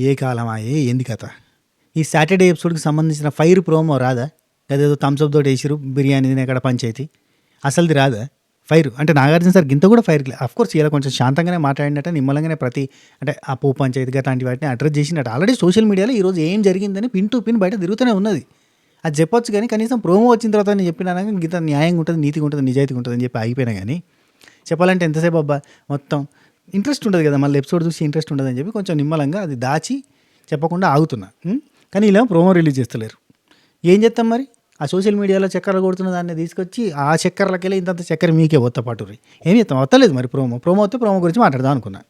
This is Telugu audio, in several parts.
ఏ కాలమా ఏంది కథ? ఈ సాటర్డే ఎపిసోడ్కి సంబంధించిన ఫైర్ ప్రోమో రాదా? అదేదో థమ్స్అప్ తోటి వేసిరు బిర్యానీ తినేకాడ పంచాయతీ అసలుది రాదా? ఫైర్ అంటే నాగార్జున సార్ గింత కూడా ఫైర్ కోర్స్ ఇలా కొంచెం శాంతంగానే మాట్లాడినట్ట నిమ్మలంగానే ప్రతి అంటే ఆ పూ పంచాయతీ అట్లాంటి వాటిని అడ్రస్ చేసినట్టు ఆల్రెడీ సోషల్ మీడియాలో ఈరోజు ఏం జరిగిందని పిన్ టు పిన్ బయట తిరుగుతూనే ఉన్నది. అది చెప్పొచ్చు కానీ కనీసం ప్రోమో వచ్చిన తర్వాత నేను చెప్పినా గింత న్యాయంగా ఉంటుంది, నీతిగా ఉంటుంది, నిజాయితీగా ఉంటుంది అని చెప్పి ఆగిపోయినా కానీ చెప్పాలంటే ఎంతసేపు అబ్బా మొత్తం ఇంట్రెస్ట్ ఉండదు కదా, మళ్ళీ ఎపిసోడ్ చూసి ఇంట్రెస్ట్ ఉండదు అని చెప్పి కొంచెం నిమ్మలంగా అది దాచి చెప్పకుండా ఆగుతున్నా. కానీ ఇలా ప్రోమో రిలీజ్ చేస్తలేరు. ఏం చేస్తాం మరి? ఆ సోషల్ మీడియాలో చక్కెరలు కొడుతున్న దాన్ని తీసుకొచ్చి ఆ చక్కెరలకెళ్ళి ఇంత చక్కెర మీకే వత్త పాటురి ఏం చేస్తాం? వస్తలేదు మరి ప్రోమో వస్తే ప్రోమో గురించి మాట్లాడదాం అనుకున్నా.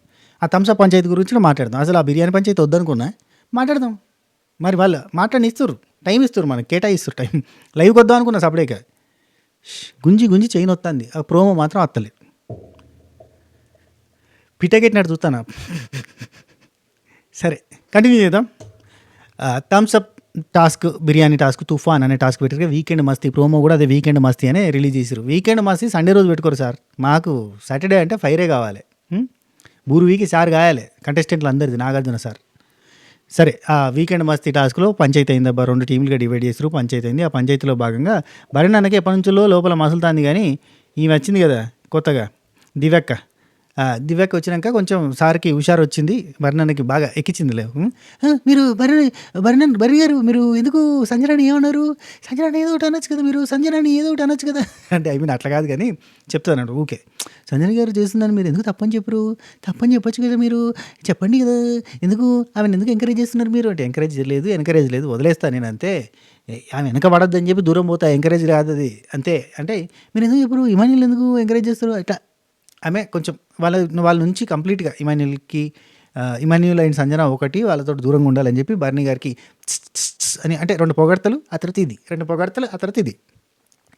ఆ థమ్స్అప్ పంచాయతీ గురించి మాట్లాడదాం. అసలు ఆ బిర్యానీ పంచాయతీ వద్దనుకున్నా, మాట్లాడదాం. మరి వాళ్ళు మాట్లాడిస్తారు, టైం ఇస్తారు, మనకి కేటాయిస్తారు టైం. లైవ్కి వద్దాం అనుకున్నా సపరేక గుంజి చైన్ వస్తుంది. ఆ ప్రోమో మాత్రం వస్తలేదు. పిట్టగెట్టినట్టు చూస్తాను. సరే కంటిన్యూ చేద్దాం. థమ్స్అప్ టాస్క్, బిర్యానీ టాస్క్, తుఫాన్ అనే టాస్క్ పెట్టారు. వీకెండ్ మస్తీ ప్రోమో కూడా అదే వీకెండ్ మస్తీ అనే రిలీజ్ చేశారు. వీకెండ్ మస్తీ సండే రోజు పెట్టుకోరు సార్, మాకు సాటర్డే అంటే ఫైరే కావాలి. బూరువీకి సార్ కాయాలి కంటెస్టెంట్లు అందరిది, నాగార్జున సార్. సరే ఆ వీకెండ్ మస్తీ టాస్క్లో పంచాయతీ అయింది అబ్బా, 2 టీంలుగా డివైడ్ చేస్తారు. పంచాయతీ అయింది. ఆ పంచాయతీలో భాగంగా బరినాన్నకి ఎప్పటి నుంచో లోపల మసులుతాంది. కానీ ఈమె వచ్చింది కదా కొత్తగా, దివ్యక్క వచ్చినాక కొంచెం సార్కి హుషారు వచ్చింది. బర్ణన్నకి బాగా ఎక్కించింది. లేవు మీరు బర్రి గారు మీరు ఎందుకు సంజనాని ఏమన్నారు? సంజనాని ఏదో ఒకటి అనొచ్చు కదా, మీరు సంజనాని ఏదో ఒకటి అనొచ్చు కదా అంటే అట్లా కాదు కానీ చెప్తాను ఊకే. సంజన గారు చేస్తుందని మీరు ఎందుకు తప్పని చెప్పరు? తప్పని చెప్పొచ్చు కదా, మీరు చెప్పండి కదా, ఎందుకు ఆమెను ఎందుకు ఎంకరేజ్ చేస్తున్నారు మీరు అంటే ఎంకరేజ్ లేదు వదిలేస్తాను నేను అంతే. ఆమె వెనక పడద్దని చెప్పి దూరం పోతా, ఎంకరేజ్ రాదు అది అంతే. అంటే మీరు ఎందుకు చెప్పరు? ఇమాన్యుల్ ఎందుకు ఎంకరేజ్ చేస్తారు? అట్లా ఆమె కొంచెం వాళ్ళ నుంచి కంప్లీట్గా ఇమాన్యుల్ అండ్ సంజన ఒకటి వాళ్ళతో దూరంగా ఉండాలని చెప్పి బర్నీ గారికి అని అంటే 2 పొగడతలు ఆ తర్వాత ఇది, 2 పొగడతలు ఆ తర్వాత ఇది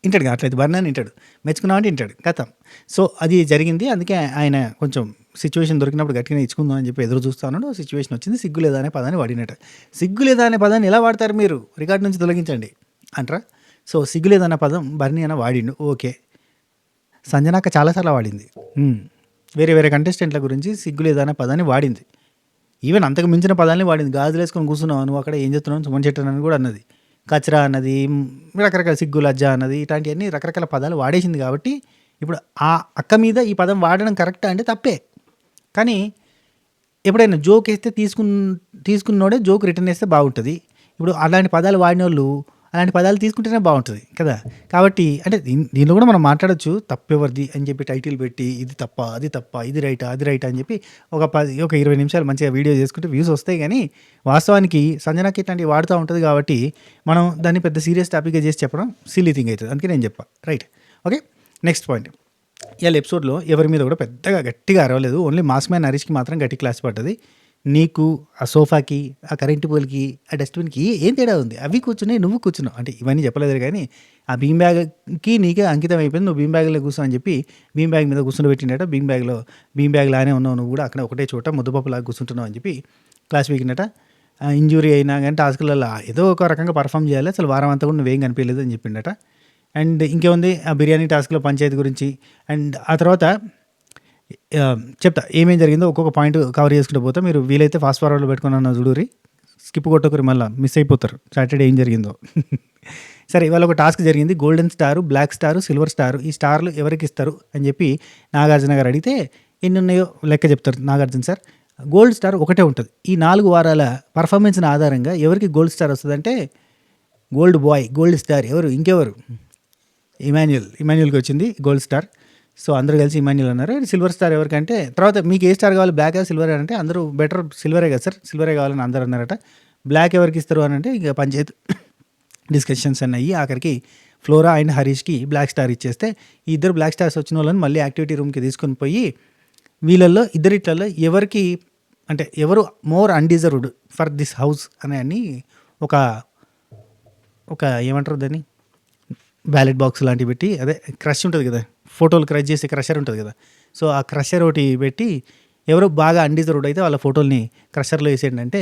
వింటాడు. అట్లయితే బర్నీ అని వింటాడు, మెచ్చుకున్నామంటే వింటాడు కథం. సో అది జరిగింది. అందుకే ఆయన కొంచెం సిచ్యువేషన్ దొరికినప్పుడు గట్టిగా ఇచ్చుకుందాం అని చెప్పి ఎదురు చూస్తా ఉన్నాడు. సిచ్యువేషన్ వచ్చింది. సిగ్గు లేదా అనే పదాన్ని వాడినట్టు. సిగ్గు లేదా అనే పదాన్ని ఎలా వాడతారు మీరు? రికార్డు నుంచి తొలగించండి అంటారా? సో సిగ్గు లేదన్న పదం బర్నీ అన్న వాడిండు. ఓకే, సంజనాక చాలాసార్లు వాడింది. వేరే కంటెస్టెంట్ల గురించి సిగ్గు లేదనే పదాన్ని వాడింది. ఈవెన్ అంతకు మించిన పదాన్ని వాడింది. గాజులు వేసుకొని కూర్చున్నావు నువ్వు అక్కడ ఏం చెప్తున్నావు సుమన్ చెట్టు అని కూడా అన్నది. కచరా అన్నది, రకరకాల సిగ్గు లజ్జ అన్నది, ఇట్లాంటివన్నీ రకరకాల పదాలు వాడేసింది. కాబట్టి ఇప్పుడు ఆ అక్క మీద ఈ పదం వాడడం కరెక్టా అంటే తప్పే. కానీ ఎప్పుడైనా జోక్ వేస్తే తీసుకున్నోడే జోక్ రిటర్న్ వేస్తే బాగుంటుంది. ఇప్పుడు అలాంటి పదాలు వాడిన వాళ్ళు అలాంటి పదాలు తీసుకుంటేనే బాగుంటుంది కదా. కాబట్టి అంటే దీనిలో కూడా మనం మాట్లాడచ్చు తప్పెవరిది అని చెప్పి టైటిల్ పెట్టి ఇది తప్ప అది తప్ప, ఇది రైటా అది రైటా అని చెప్పి ఒక 20 నిమిషాలు మంచిగా వీడియో చేసుకుంటే వ్యూస్ వస్తాయి. కానీ వాస్తవానికి సంజనాకి ఇట్లాంటివి వాడుతూ ఉంటుంది కాబట్టి మనం దాన్ని పెద్ద సీరియస్ టాపిక్గా చేసి చెప్పడం సిల్లీ థింగ్ అవుతుంది. అందుకే నేను చెప్పా. Right, okay. Next point. ఇవాళ ఎపిసోడ్లో ఎవరి మీద కూడా పెద్దగా గట్టిగా అరవలేదు. ఓన్లీ మాస్ మ్యాన్ హరీష్కి మాత్రం గట్టి క్లాస్ పడ్డది. నీకు ఆ సోఫాకి, ఆ కరెంటు పోల్కి, ఆ డస్ట్బిన్కి ఏం తేడా ఉంది? అవి కూర్చున్నాయి, నువ్వు కూర్చున్నావు అంటే ఇవన్నీ చెప్పలేదు. కానీ ఆ బీమ్ బ్యాగ్కి నీకే అంకితం అయిపోయింది. నువ్వు బీమ్ బ్యాగ్లో కూర్చో అని చెప్పి బీమ్ బ్యాగ్ మీద కూర్చుండబెట్టినట. బీమ్ బ్యాగ్ లానే ఉన్నావు నువ్వు కూడా, అక్కడ ఒకటే చోట ముద్దపప్పులాగా కూర్చుంటున్నావు అని చెప్పి క్లాస్ వీకినట. ఇంజురీ అయినా కానీ టాస్క్లలో ఏదో ఒక రకంగా పర్ఫామ్ చేయాలి, అసలు వారం అంతా కూడా నువ్వేం కనిపించలేదు అని చెప్పిండట. అండ్ ఇంకేముంది ఆ బిర్యానీ టాస్క్లో పంచాయతీ గురించి. అండ్ ఆ తర్వాత చెప్తా ఏమేం జరిగిందో ఒక్కొక్క పాయింట్ కవర్ చేసుకుంటూ పోతా. మీరు వీలైతే ఫాస్ట్ ఫార్వర్డ్లో పెట్టుకున్న చూడురి, స్కిప్ కొట్టకూరి, మళ్ళీ మిస్ అయిపోతారు సాటర్డే ఏం జరిగిందో. సరే, ఇవాళ ఒక టాస్క్ జరిగింది. Golden star, black star, silver star, ఈ స్టార్లు ఎవరికి ఇస్తారు అని చెప్పి నాగార్జున గారు అడిగితే ఎన్ని ఉన్నాయో లెక్క చెప్తారు నాగార్జున సార్. గోల్డ్ స్టార్ ఒకటే ఉంటుంది. ఈ 4 వారాల పర్ఫార్మెన్స్ ఆధారంగా ఎవరికి గోల్డ్ స్టార్ వస్తుందంటే గోల్డ్ బాయ్, గోల్డ్ స్టార్ ఎవరు, ఇంకెవరు, ఇమాన్యుల్కి వచ్చింది గోల్డ్ స్టార్. సో అందరూ కలిసి ఇమాన్యుల్ అన్నారు. సిల్వర్ స్టార్ ఎవరికంటే తర్వాత మీకు ఏ స్టార్ కావాలి, బ్లాక్ సిల్వర్ అంటే అందరూ బెటర్ సిల్వరే కదా సార్, సిల్వరే కావాలని అందరూ అన్నారట. బ్లాక్ ఎవరికి ఇస్తారు అని అంటే ఇక పంచాయత్ డిస్కషన్స్ అన్నాయి. ఆఖరికి ఫ్లోరా అండ్ హరీష్కి బ్లాక్ స్టార్ ఇచ్చేస్తే ఈ ఇద్దరు బ్లాక్ స్టార్స్ వచ్చిన వాళ్ళని మళ్ళీ యాక్టివిటీ రూమ్కి తీసుకొని పోయి వీళ్ళల్లో ఇద్దరిట్లలో ఎవరికి అంటే ఎవరు more undeserved for this house అని ఒక ఏమంటారు దాన్ని, బ్యాలెట్ బాక్స్ లాంటివి పెట్టి, అదే క్రష్ ఉంటుంది కదా, ఫోటోలు క్రష్ చేసే క్రషర్ ఉంటుంది కదా, సో ఆ క్రషర్ ఒకటి పెట్టి ఎవరో బాగా అన్డిజర్వ్డ్ అయితే వాళ్ళ ఫోటోల్ని క్రషర్లో వేసేయండి అంటే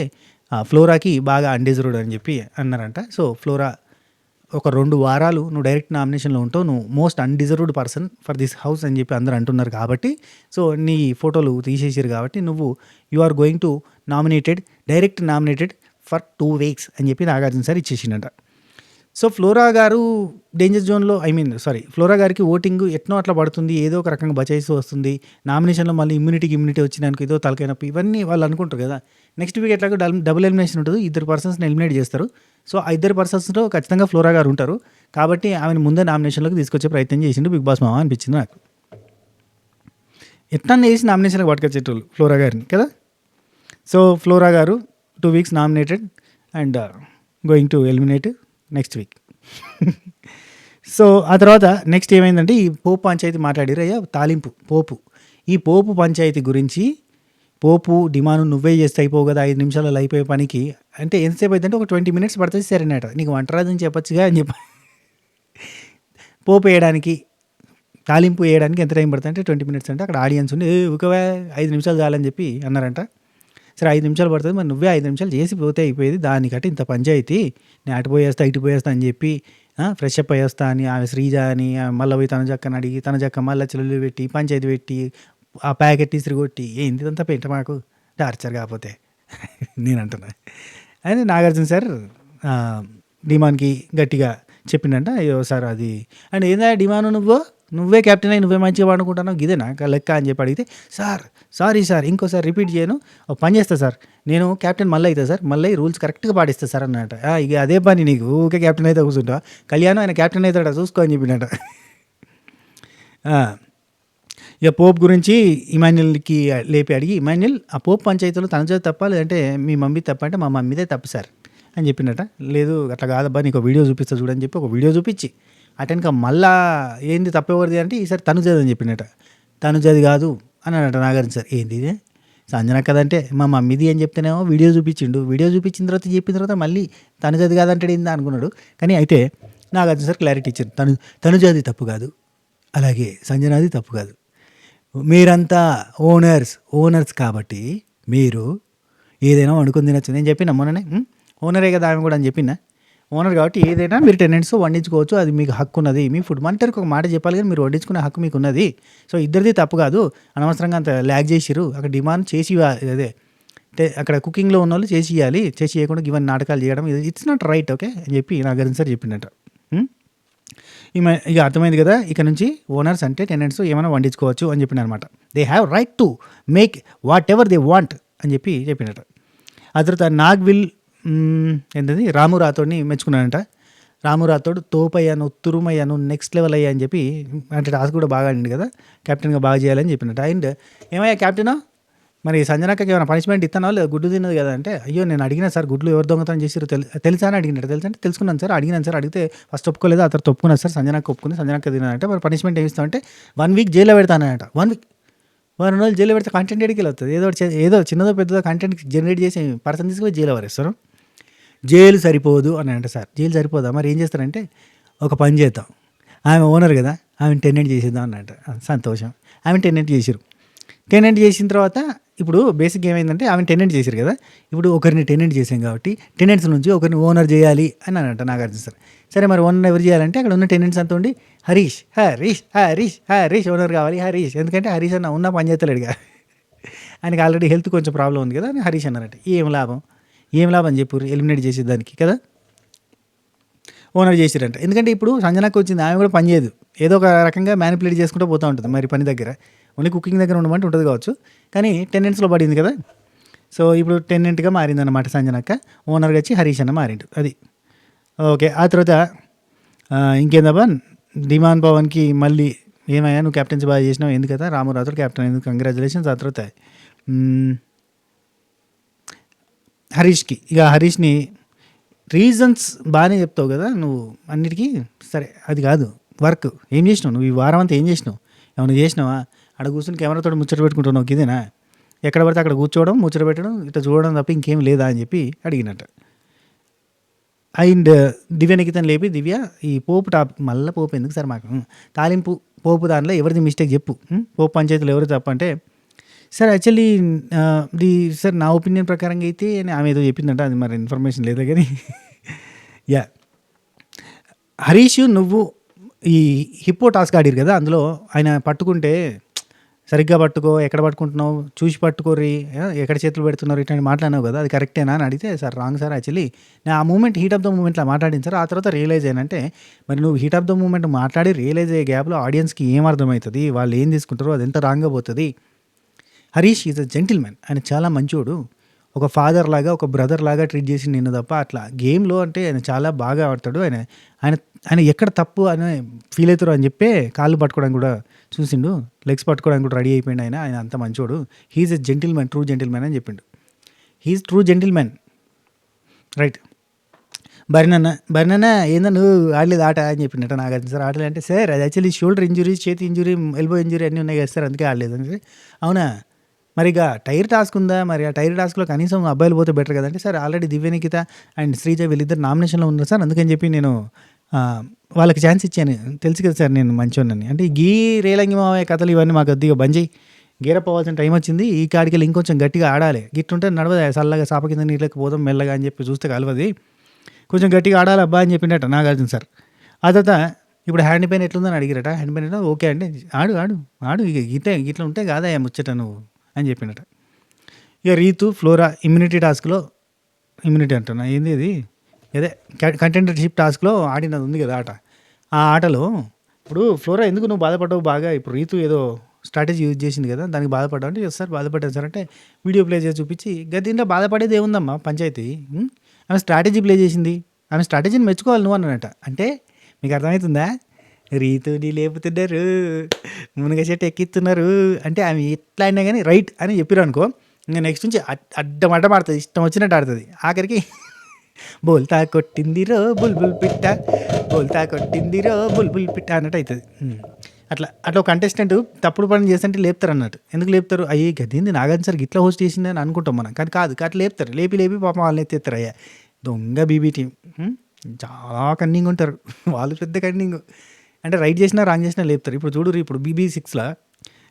ఫ్లోరాకి బాగా అన్డిజర్వ్డ్ అని చెప్పి అన్నారంట. సో ఫ్లోరా ఒక 2 వారాలు నువ్వు డైరెక్ట్ నామినేషన్లో ఉంటావు, నువ్వు most undeserved person for this house అని చెప్పి అందరూ అంటున్నారు. కాబట్టి సో నీ ఫోటోలు తీసేసారు కాబట్టి you are going to nominated direct nominated for 2 weeks అని చెప్పి నాగార్జున సార్ ఇచ్చేసిండట. సో ఫ్లోరా గారు డేంజర్ జోన్లో ఫ్లోరా గారికి ఓటింగ్ ఎట్నో అట్లా పడుతుంది, ఏదో ఒక రకంగా బచాయిస్తూ వస్తుంది. నామినేషన్లో మళ్ళీ ఇమ్యూనిటీ వచ్చినానికి ఏదో తలకాయ నొప్పి ఇవన్నీ వాళ్ళు అనుకుంటారు కదా. నెక్స్ట్ వీక్ ఎట్లాగో డబుల్ ఎలిమినేషన్ ఉంటుంది, 2 పర్సన్స్ని ఎలిమినేట్ చేస్తారు. సో ఆ 2 పర్సన్స్లో ఖచ్చితంగా ఫ్లోరా గారు ఉంటారు. కాబట్టి ఆమెను ముందే నామినేషన్లోకి తీసుకొచ్చే ప్రయత్నం చేసిండు బిగ్ బాస్ మామ అనిపించింది నాకు. ఎట్లా వేసి నామినేషన్కి పట్టుకొచ్చేటోళ్ళు ఫ్లోరా గారిని కదా. సో ఫ్లోరా గారు 2 weeks nominated and going to eliminate next week. So ఆ తర్వాత నెక్స్ట్ ఏమైందంటే ఈ పోపు పంచాయతీ మాట్లాడారు. అయ్యా తాలింపు ఈ పోపు పంచాయతీ గురించి పోపు డిమాండ్ నువ్వే చేస్తే అయిపోవు కదా 5 నిమిషాలలో అయిపోయే పనికి అంటే ఎంతసేపు అవుతుందంటే ఒక 20 minutes పడుతుంది సరేనట. నీకు వంటరాదని చెప్పొచ్చుగా అని చెప్పి పోపు వేయడానికి తాలింపు వేయడానికి ఎంత టైం పడుతుంది అంటే 20 minutes అంటే అక్కడ ఆడియన్స్ ఉండి ఊకవే 5 నిమిషాలు చాలని చెప్పి అన్నారంట. సరే 5 నిమిషాలు పడుతుంది, మరి నువ్వే 5 నిమిషాలు చేసి పోతే అయిపోయేది, దానికంటే ఇంత పంచాయతీ, నేను అటు పోయేస్తా ఇటు పోయేస్తా అని చెప్పి ఫ్రెష్ అప్ అయ్యేస్తా అని ఆమె శ్రీజ అని మళ్ళీ పోయి తన జక్కని అడిగి తన జక్క మళ్ళీ చెల్లెలు పెట్టి పంచాయతీ పెట్టి ఆ ప్యాకెట్ ఇసిరి కొట్టి ఏంది అంతా పెంట మాకు టార్చర్ కాకపోతే నేను అంటున్నా అని నాగార్జున సార్ డిమాన్కి గట్టిగా చెప్పిండంట. అయ్యో సార్ అది అండ్ ఏందా డిమాన్ నువ్వే కెప్టెన్ అయ్యి నువ్వే మంచిగా వాడుకుంటున్నావు ఇదేనా లెక్క అని చెప్పి అడిగితే సారీ సార్ ఇంకోసారి రిపీట్ చేయను, పని చేస్తా సార్, నేను కెప్టెన్ మళ్ళీ అవుతా సార్, మళ్ళీ రూల్స్ కరెక్ట్గా పాటిస్తా సార్ అన్నట. ఇక అదే పని నీకు ఊకే కెప్టెన్ అయితే కూర్చుంటా, కళ్యాణం ఆయన కెప్టెన్ అవుతాడా చూసుకో అని చెప్పినట. ఇక పోప్ గురించి ఇమాన్యుల్కి లేపి అడిగి ఇమాన్యుల్ ఆ పోప్ పంచాయతీలో తన చేతి తప్ప లేదంటే మీ మమ్మీ తప్ప అంటే మా మమ్మీదే తప్పు సార్ అని చెప్పినట. లేదు అట్లా కాదబ్బా నీకు వీడియో చూపిస్తా చూడని చెప్పి ఒక వీడియో చూపించి అటెనక మళ్ళా ఏంది తప్పెవరిది అంటే ఈసారి తనుజది అని చెప్పినట. తనుజది కాదు అని అన్నట నాగార్జున సార్. ఏంది ఇదే సంజన కదంటే మా మమ్మీది అని చెప్తేనేమో వీడియో చూపించిండు, వీడియో చూపించిన తర్వాత చెప్పిన తర్వాత మళ్ళీ తనుజది కాదంటాడు ఏందా అనుకున్నాడు. కానీ అయితే నాగార్జున సార్ క్లారిటీ ఇచ్చారు, తనుజది తప్పు కాదు, అలాగే సంజనాది తప్పు కాదు, మీరంతా ఓనర్స్ కాబట్టి మీరు ఏదైనా వండుకొని తినచ్చు. నేను చెప్పిన మొన్ననే ఓనరే కదా ఆమె కూడా అని చెప్పిన, ఓనర్ కాబట్టి ఏదైనా మీరు టెనెంట్స్ వండించుకోవచ్చు, అది మీకు హక్కు ఉన్నది. మీ ఫుడ్ మానిటర్కి ఒక మాట చెప్పాలి కానీ మీరు వండించుకునే హక్కు మీకు ఉన్నది. సో ఇద్దరిది తప్పు కాదు, అనవసరంగా అంత ల్యాగ్ చేసిరు, అక్కడ డిమాండ్ చేసి అదే అక్కడ కుకింగ్లో ఉన్న వాళ్ళు చేసి ఇవ్వాలి, చేసి చేయకుండా ఇవన్నీ నాటకాలు చేయడం ఇట్స్ నాట్ రైట్ ఓకే అని చెప్పి నాగార్జున సార్ చెప్పినట్టు. ఇక అర్థమైంది కదా, ఇక నుంచి ఓనర్స్ అంటే టెనెంట్స్ ఏమైనా వండించుకోవచ్చు అని చెప్పిన అనమాట. They have right to make what ever they want అని చెప్పినట్టు. ఆ తర్వాత నాగ్విల్ ఏంటది రాము రాథోడ్ని మెచ్చుకున్నానంట. రాము రాథోడ్ తోపయ్యాను తురుమయ్యాను నెక్స్ట్ లెవెల్ అయ్యా అని చెప్పి అంటే టాస్క్ కూడా బాగా ఆడింది కదా, కెప్టెన్గా బాగా చేయాలని చెప్పినట్టు. అండ్ ఏమయ్యా కెప్టెనా మరి సంజనక్కకి ఏమైనా పనిష్మెంట్ ఇస్తానో లేదా గుడ్డు తిన్నది కదా అంటే, అయ్యో నేను అడిగినా సార్ గుడ్లు ఎవరు దొంగతనం చేసారో తెలుసా అని అడిగినట్టు. తెలుసా అంటే తెలుసుకున్నాను సార్, అడిగినాను సార్, అడిగితే ఫస్ట్ ఒప్పుకోలేదు, ఆ తర్వాత ఒప్పుకున్నాను సార్, సంజనక్క ఒప్పుకుంది, సంజనక్క తినాలంటే మరి పనిష్మెంట్ ఏమి ఇస్తామంటే 1 week జైల్లో పెడతానంట. 1 week 2 రోజులు జైల్లో పెడితే కంటెంట్ ఎడికి వెళ్తుంది, ఏదో చిన్నదో పెద్దదో కంటెంట్ జనరేట్ చేసి పర్సన్ తీసుకుని జైలు పడేస్తారు. జైలు సరిపోదు అని అంటే, సార్ జైలు సరిపోదా మరి ఏం చేస్తారంటే ఒక పని చేద్దాం, ఆమె ఓనర్ కదా ఆమెను టెనెంట్ చేసేద్దాం అన్నట్టు. సంతోషం, ఆమె టెనెంట్ చేసిరు. టెనెంట్ చేసిన తర్వాత ఇప్పుడు బేసిక్ ఏమైందంటే ఆమె టెనెంట్ చేశారు కదా, ఇప్పుడు ఒకరిని టెనెంట్ చేసాం కాబట్టి టెనెంట్స్ నుంచి ఒకరిని ఓనర్ చేయాలి అని అన్నట్టు నాగార్జున సార్. సరే మరి ఓనర్ ఎవరు చేయాలంటే అక్కడ ఉన్న టెనెంట్స్ అంతా ఉండి హరీష్ ఓనర్ కావాలి హరీష్, ఎందుకంటే హరీష్ అన్న ఉన్న పని చేస్తలేడుగా, ఆయనకి ఆల్రెడీ హెల్త్ కొంచెం ప్రాబ్లం ఉంది కదా అని హరీష్ అన్నారంటే. ఏం లాభం అని చెప్పు ఎలిమినేట్ చేసేదానికి కదా, ఓనర్ చేసిరంట. ఎందుకంటే ఇప్పుడు సంజనకు వచ్చింది, ఆమె కూడా పని చేయదు, ఏదో ఒక రకంగా మ్యానిపులేట్ చేసుకుంటూ పోతూ ఉంటుంది మరి పని దగ్గర, ఓన్లీ కుకింగ్ దగ్గర ఉండమంటే ఉంటుంది కావచ్చు, కానీ టెనెంట్స్లో పడింది కదా. సో ఇప్పుడు టెనెంట్గా మారిందన్నమాట సంజనక్క, ఓనర్గా వచ్చి హరీష్ అన్న మారిండు అది ఓకే. ఆ తర్వాత ఇంకేందబ్బా డిమాన్ పవన్కి మళ్ళీ ఏమయ్యా నువ్వు కెప్టెన్సీ బాగా చేసినావు ఎందుకు కదా, రాము రాథోడ్ కెప్టెన్ ఎందుకు, కంగ్రాచులేషన్స్. ఆ తర్వాత హరీష్కి, ఇక హరీష్ని రీజన్స్ బాగానే చెప్తావు కదా నువ్వు అన్నిటికీ, సరే అది కాదు వర్క్ ఏం చేసినావు నువ్వు ఈ వారం అంతా ఏం చేసినావు, ఏమైనా చేసినావా, అక్కడ కూర్చొని కెమెరాతో ముచ్చట పెట్టుకుంటున్నావు ఇదేనా, ఎక్కడ పడితే అక్కడ కూర్చోవడం ముచ్చట పెట్టడం ఇట్లా చూడడం తప్ప ఇంకేం లేదా అని చెప్పి అడిగినట్టు. అండ్ దివ్య నిఖితని లేపి, దివ్య ఈ పోపు మళ్ళీ పోపు ఎందుకు సార్ మాకు, తాలింపు పోపు దానిలో ఎవరిది మిస్టేక్ చెప్పు, పోపు పంచాయతీలో ఎవరు తప్ప అంటే, సార్ యాక్చువల్లీ సార్ నా ఒపీనియన్ ప్రకారంగా అయితే ఆమె ఏదో చెప్పిందంట, అది మరి ఇన్ఫర్మేషన్ లేదా కానీ యా హరీష్ నువ్వు ఈ హిప్పో టాస్క్ ఆడిరు కదా, అందులో ఆయన పట్టుకుంటే సరిగ్గా పట్టుకో, ఎక్కడ పట్టుకుంటున్నావు, చూసి పట్టుకోర్రి, ఎక్కడ చేతులు పెడుతున్నారు ఇట్లాంటి మాట్లాడినావు కదా, అది కరెక్టేనా అని అడిగితే, సార్ రాంగ్ సార్ యాక్చువల్లీ నేను ఆ మూమెంట్ హీట్ ఆఫ్ ద మూమెంట్లో మాట్లాడింది సార్. ఆ తర్వాత రియలైజ్ అయ్యానంటే, మరి నువ్వు హీట్ ఆఫ్ ద మూమెంట్ మాట్లాడి రియలైజ్ అయ్యే గ్యాప్లో ఆడియన్స్కి ఏం అర్థమవుతుంది, వాళ్ళు ఏం తీసుకుంటారో అది ఎంత రాంగ్గా పోతుంది. హరీష్ ఈజ్ అ జెంటిల్మెన్, ఆయన చాలా మంచోడు, ఒక ఫాదర్ లాగా ఒక బ్రదర్ లాగా ట్రీట్ చేసి నిన్ను తప్ప అట్లా గేమ్లో అంటే ఆయన చాలా బాగా ఆడతాడు. ఆయన ఆయన ఆయన ఎక్కడ తప్పు అని ఫీల్ అవుతారు అని చెప్పి కాళ్ళు పట్టుకోవడానికి కూడా చూసిండు, లెగ్స్ పట్టుకోవడానికి కూడా రెడీ అయిపోయింది. ఆయన ఆయన అంత మంచోడు, he is a gentleman, true gentleman అని చెప్పిండు. He is true gentleman, right. బరినన్న ఏందో నువ్వు ఆడలేదు ఆట అని చెప్పిండట. నాకు అది సార్ ఆడలేదు అంటే, సార్ అది యాక్చువల్లీ షోల్డర్ ఇంజురీ, చేతి ఇంజురీ, ఎల్బో ఇంజురీ అన్నీ ఉన్నాయి కదా సార్, అందుకే ఆడలేదు అని. అవునా, మరి ఇక టైర్ టాస్క్ ఉందా, మరి ఆ టైర్ టాస్క్లో కనీసం అబ్బాయిలు పోతే బెటర్ కదంటే, sir already Divya Nikhita and Sreeja వీళ్ళిద్దరు నామినేషన్లో ఉన్నారు సార్, అందుకని చెప్పి నేను వాళ్ళకి ఛాన్స్ ఇచ్చాను, తెలుసు కదా సార్ నేను మంచోన్నని. అంటే గీ రేలంగి మావయ్య కథలు ఇవన్నీ మాకు కొద్దిగా బంద్ చేయి, గేరప్ అవ్వాల్సిన టైం వచ్చింది, ఈ కాడికి ఇంకొంచెం గట్టిగా ఆడాలి, గిట్టుంటే నడవదు, చల్లగా సాప కింద నీళ్ళకి పోదాం మెల్లగా అని చెప్పి చూస్తే కలవది, కొంచెం గట్టిగా ఆడాలి అబ్బా అని చెప్పిండట నాగార్జున సార్. ఆ తర్వాత ఇప్పుడు హ్యాండ్ పెయిన్ ఎట్లుందని అడిగిరట, హ్యాండ్ పెయిన్ ఎట్లా, ఓకే అంటే ఆడు ఆడు ఆడు ఇక ఇట్లా ఉంటే కాదా ముచ్చట నువ్వు అని చెప్పిండట. ఇక రీతు ఫ్లోరా ఇమ్యూనిటీ టాస్క్లో, ఇమ్యూనిటీ అంటున్నా ఏంది ఇది, అదే కంటెంటర్షిప్ టాస్క్లో ఆడినది ఉంది కదా ఆట, ఆ ఆటలో ఇప్పుడు ఫ్లోరా ఎందుకు నువ్వు బాధపడ్డావు బాగా, ఇప్పుడు రీతు ఏదో స్ట్రాటజీ యూజ్ చేసింది కదా దానికి బాధపడ్డావు అంటే, సార్ బాధపడ్డాను సార్ అంటే, వీడియో ప్లే చేసి చూపించి దీంట్లో బాధపడేది ఏముందమ్మా పంచాయతీ, ఆమె స్ట్రాటజీ ప్లే చేసింది, ఆమె స్ట్రాటజీని మెచ్చుకోవాలి నువ్వు అన్నట. అంటే మీకు అర్థమవుతుందా, రీతుని లేపుతున్నారు, మునగ చెట్టు ఎక్కిస్తున్నారు అంటే ఆమె ఎట్లా అయినా కానీ రైట్ అని చెప్పారు అనుకో, ఇంకా నెక్స్ట్ నుంచి అడ్డమడ్డ ఆడుతుంది, ఇష్టం వచ్చినట్టు ఆడుతుంది. ఆఖరికి బోల్తా కొట్టిందిరో బుల్బుల్ పిట్ట, బోల్తా కొట్టిందిరో బుల్బుల్ పిట్ట అన్నట్టు అవుతుంది. అట్లా అట్లా ఒక కంటెస్టెంట్ తప్పుడు పని చేస్తుంటే లేపుతారు అన్నట్టు. ఎందుకు లేపుతారు, అయ్యి గదింది నాగార్జున సార్ ఇట్లా హోస్ట్ చేసింది అని అనుకుంటాం మనం, కానీ కాదు, అట్లా లేపుతారు, లేపి పాపం వాళ్ళని ఎత్తేస్తారు. అయ్యా దొంగ బీబీ టీం చాలా కన్నింగ్ ఉంటారు వాళ్ళు, పెద్ద కన్నింగ్ అంటే రైట్ చేసినా రాంగ్ చేసినా లేపుతారు. ఇప్పుడు చూడు, ఇప్పుడు BB6లో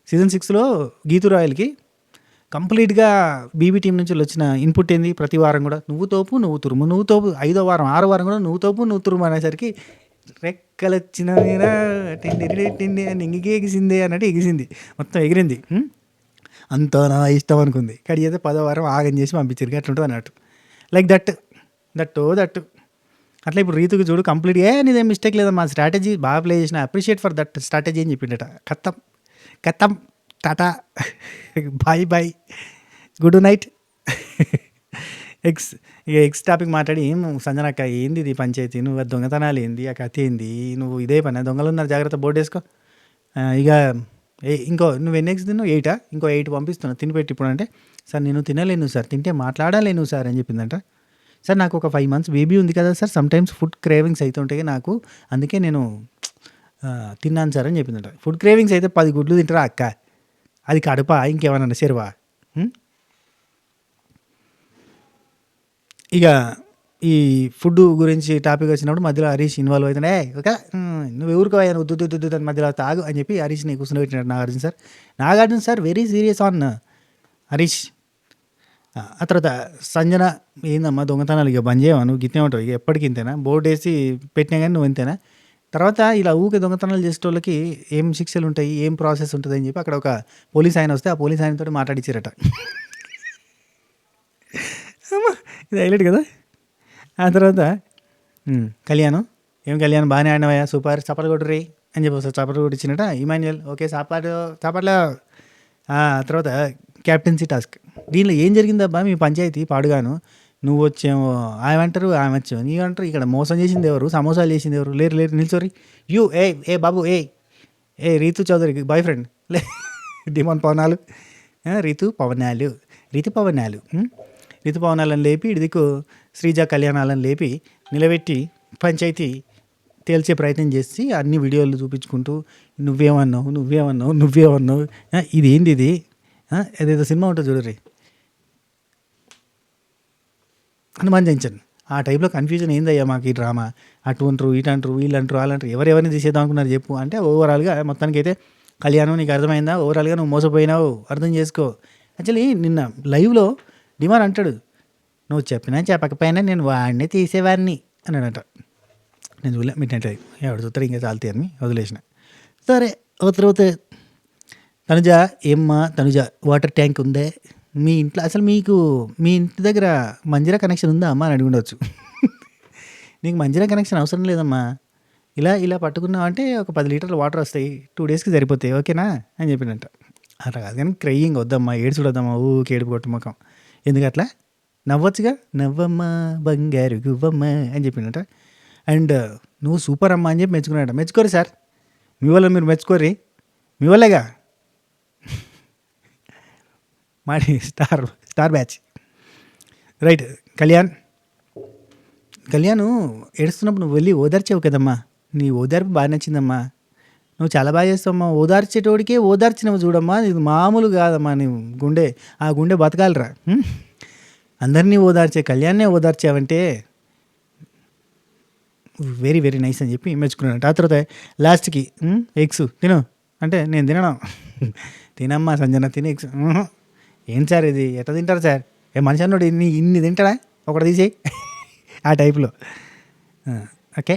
సీజన్ 6లో గీతు రాయల్కి కంప్లీట్గా బీబీ టీం నుంచి వచ్చిన ఇన్పుట్ ఏంది, ప్రతి వారం కూడా నువ్వు తోపు నువ్వు తురుము, నువ్వు తోపు, 5వ వారం 6వ వారం కూడా నువ్వు తోపు నువ్వు తురుము అనేసరికి రెక్కలొచ్చిన టిండి అని ఇంగికి ఎగిసిందే అన్నట్టు ఎగిసింది, మొత్తం ఎగిరింది. అంతా నా ఇష్టం అనుకుంది, కడి అయితే 10వ వారం ఆగం చేసి పంపించారు, అట్లా ఉంటుంది అన్నట్టు. లైక్ దట్ అట్లా ఇప్పుడు రీతుకి చూడు కంప్లీట్గా నీదేం మిస్టేక్ లేదా, మా స్ట్రాటజీ బాగా ప్లే చేసిన, అప్రిషియేట్ ఫర్ దట్ స్ట్రాటజీ అని చెప్పిండట. కత్తం tata bye good night. Ex topic మాట్లాడి, ఏం సంజనక్క ఏంది ఇది పంచాయతీ, నువ్వు దొంగతనాలు ఏంది, ఆ కథ ఏంది, నువ్వు ఇదే పని, దొంగలు ఉన్నారు జాగ్రత్త, బోర్డు వేసుకో, ఇక ఇంకో నువ్వు ఎన్ని ఎగ్స్ తిన్నావు, 8 ఇంకో 8 పంపిస్తున్నా తినిపెట్టి ఇప్పుడు అంటే, సార్ నేను తినలేను సార్, తింటే మాట్లాడలేను సార్ అని చెప్పిందంట. సార్ నాకు ఒక 5 months బేబీ ఉంది కదా sir, some times food cravings అవుతుంటాయి నాకు, అందుకే నేను తిన్నాను సార్ అని చెప్పిందంట. ఫుడ్ క్రేవింగ్స్ అయితే 10 గుడ్లు తింటారా అక్క, అది కడుపా ఇంకేమన్నా సెరువా. ఇక ఈ ఫుడ్ గురించి టాపిక్ వచ్చినప్పుడు మధ్యలో హరీష్ ఇన్వాల్వ్ అవుతుండే, ఓకే నువ్వు ఎవరికో నువ్వు దుద్దు అని మధ్యలో తాగు అని చెప్పి హరీష్ని కూర్చొని పెట్టినాడు Nagarjuna sir very serious on Harish. ఆ తర్వాత సంజన ఏందమ్మా దొంగతనాలు ఇక బంద్ చేయవా, నువ్వు గిట్నే ఉంటావు ఇక ఎప్పటికి ఇంతేనా, బోర్డు వేసి పెట్టినా కానీ నువ్వు ఇంతేనా. తర్వాత ఇలా ఊకే దొంగతనాలు చేసేటోళ్ళకి ఏం శిక్షలు ఉంటాయి, ఏం ప్రాసెస్ ఉంటుంది అని చెప్పి అక్కడ ఒక పోలీస్ ఆయన వస్తే ఆ పోలీస్ ఆయనతో మాట్లాడిచ్చారట. ఇది హైలైట్ కదా. ఆ తర్వాత కళ్యాణం బాగానే ఆడినవయ్యా, సూపర్, చప్పట్లు కొట్టుర్రి అని చెప్పి సార్ చప్పట్లు కొట్టించినట. ఇమాన్యుయల్ ఓకే చప్పట్లో. తర్వాత క్యాప్టెన్సీ టాస్క్, దీనిలో ఏం జరిగిందబ్బా మీ పంచాయతీ పాడుగాను, నువ్వు వచ్చేమో ఆమె వచ్చావు, నీవంటారు ఇక్కడ మోసం చేసింది ఎవరు, సమోసాలు చేసింది ఎవరు, లేరు నిల్చోరి, ఏ బాబు ఏ Rithu Chowdary boyfriend demand పవనాలు, రీతు పవనాలను లేపి ఇదికు శ్రీజ కళ్యాణాలను లేపి నిలబెట్టి పంచాయతీ తేల్చే ప్రయత్నం చేసి అన్ని వీడియోలు చూపించుకుంటూ నువ్వేమన్నావు ఇది ఏంది ఇది, ఏదేదో సినిమా ఉంటుంది చూడరి హనుమాన్ జంక్షన్, ఆ టైప్లో కన్ఫ్యూజన్ ఏందయ్యా మాకు ఈ డ్రామా, అటు అంటారు ఇటు అంటారు వీళ్ళు అంటారు వాళ్ళు అంటారు, ఎవరెవరిని తీసేద్దాం అనుకున్నారు చెప్పు అంటే, ఓవరాల్గా మొత్తానికి అయితే కళ్యాణం నీకు అర్థమైందా, ఓవరాల్గా నువ్వు మోసపోయినావు అర్థం చేసుకో. యాక్చువల్లీ నిన్న లైవ్లో డిమాండ్ అంటాడు, నువ్వు చెప్పినా చెప్పకపోయినా నేను వాడిని తీసేవాడిని అన్నాడట. నేను చూడలే మిడ్ నైట్ ఎవడు చూస్తారు ఇంకా చాలుతాయి అని వదిలేసిన. సరే ఓ తర్వాత తనుజ, ఏమ్మా తనుజ వాటర్ ట్యాంక్ ఉందే? మీ ఇంట్లో అసలు మీకు మీ ఇంటి దగ్గర మంజీరా కనెక్షన్ ఉందా అమ్మా అని అడిగి ఉండొచ్చు. నీకు మంజీరా కనెక్షన్ అవసరం లేదమ్మా. ఇలా పట్టుకున్నావంటే ఒక 10 లీటర్ల వాటర్ వస్తాయి. 2 డేస్‌కి సరిపోతాయి. ఓకేనా? అని చెప్పిండంట. అట్లా కాదు కానీ క్రయింగ్ వద్దమ్మా, ఏడుచుడొద్దమ్మా, ఊకే ఏడుపు కొట్టు మొఖం. ఎందుకట్లా? నవ్వొచ్చుగా. నవ్వమ్మా బంగారు గువ్వమ్మ అని చెప్పిండట. అండ్ నువ్వు సూపర్ అమ్మా అని చెప్పి మెచ్చుకున్నాడట. మెచ్చుకోరు సార్, మీ వల్ల మీరు మెచ్చుకోర్రి, మీ వల్లేగా. మాడి స్టార్ బ్యాచ్. రైట్. కళ్యాణ్ ఏడుస్తున్నప్పుడు నువ్వు వెళ్ళి ఓదార్చావు కదమ్మా. నీ ఓదార్పు బాగా నచ్చిందమ్మా. నువ్వు చాలా బాగా చేస్తావమ్మా. ఓదార్చేటోడికే ఓదార్చినవు చూడమ్మా. ఇది మామూలు కాదమ్మా. నీ ఆ గుండె బతకాలిరా. అందరినీ ఓదార్చే కళ్యాణ్నే ఓదార్చావంటే వెరీ వెరీ నైస్ అని చెప్పి మెచ్చుకున్నాడు. ఆ తర్వాత లాస్ట్కి ఎగ్స్ తిను అంటే నేను తినను. తినమ్మా సంజన, తిని ఎగ్స్. ఏం సార్ ఇది, ఎట్లా తింటారు సార్? మనిషి అన్నాడు ఇన్ని తింటాడా, ఒకటి తీసేయి ఆ టైప్లో. ఓకే.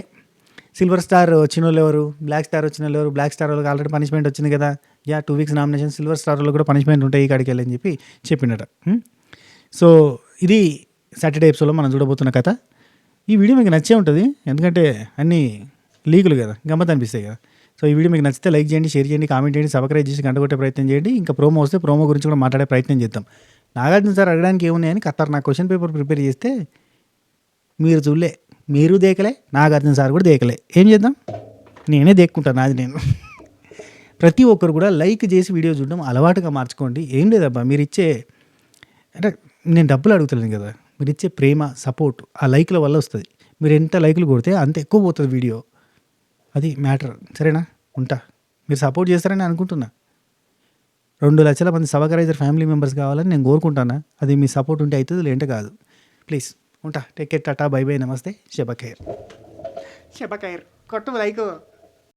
సిల్వర్ స్టార్ వచ్చిన వాళ్ళు ఎవరు, బ్లాక్ స్టార్ వచ్చిన వాళ్ళు ఎవరు? బ్లాక్ స్టార్ వాళ్ళకి ఆల్రెడీ పనిష్మెంట్ వచ్చింది కదా. 2 వీక్స్ నామినేషన్. సిల్వర్ స్టార్ వాళ్ళు కూడా పనిష్మెంట్ ఉంటాయి ఈ కాడికి వెళ్ళని చెప్పి చెప్పిండట. సో ఇది సాటర్డే ఎపిసోడ్లో మనం చూడబోతున్న కథ. ఈ వీడియో మీకు నచ్చే ఉంటుంది, ఎందుకంటే అన్నీ లీకులు కదా, గమ్మత్ అనిపిస్తాయి కదా. సో ఈ వీడియో మీకు నచ్చితే లైక్ చేయండి, షేర్ చేయండి, కామెంట్ చేయండి, సబ్స్క్రైబ్ చేసి గంట కొట్టే ప్రయత్నం చేయండి. ఇంకా ప్రోమో వస్తే ప్రోమో గురించి కూడా మాట్లాడే ప్రయత్నం చేద్దాం. నాగార్జున సార్ అడగడానికి ఏమున్నాయని నా క్వశ్చన్ పేపర్ ప్రిపేర్ చేస్తే మీరు చూడలే, మీరు దేకలే, నాగార్జున సార్ కూడా దేకలే. ఏం చేద్దాం, నేనే దేక్కుంటాను నాది నేను. ప్రతి ఒక్కరు కూడా లైక్ చేసి వీడియో చూడడం అలవాటుగా మార్చుకోండి. ఏం లేదబ్బా, మీరు ఇచ్చే అంటే నేను డబ్బులు అడుగుతలేను కదా, మీరు ఇచ్చే ప్రేమ, సపోర్ట్ ఆ లైక్ల వల్ల వస్తుంది. మీరు ఎంత లైక్లు కొడితే అంత ఎక్కువ పోతుంది వీడియో. అది మ్యాటర్. సరేనా? ఉంటా. మీరు సపోర్ట్ చేస్తారని అనుకుంటున్నా. 2 లక్షల మంది సబ్స్క్రైబర్ ఫ్యామిలీ మెంబర్స్ కావాలని నేను కోరుకుంటాను. అది మీ సపోర్ట్ ఉంటే అవుతుంది, లేంటే కాదు. ప్లీజ్ ఉంటా. Take care, Tata, by by, నమస్తే, శబఖైర్. కొట్టు లైక్.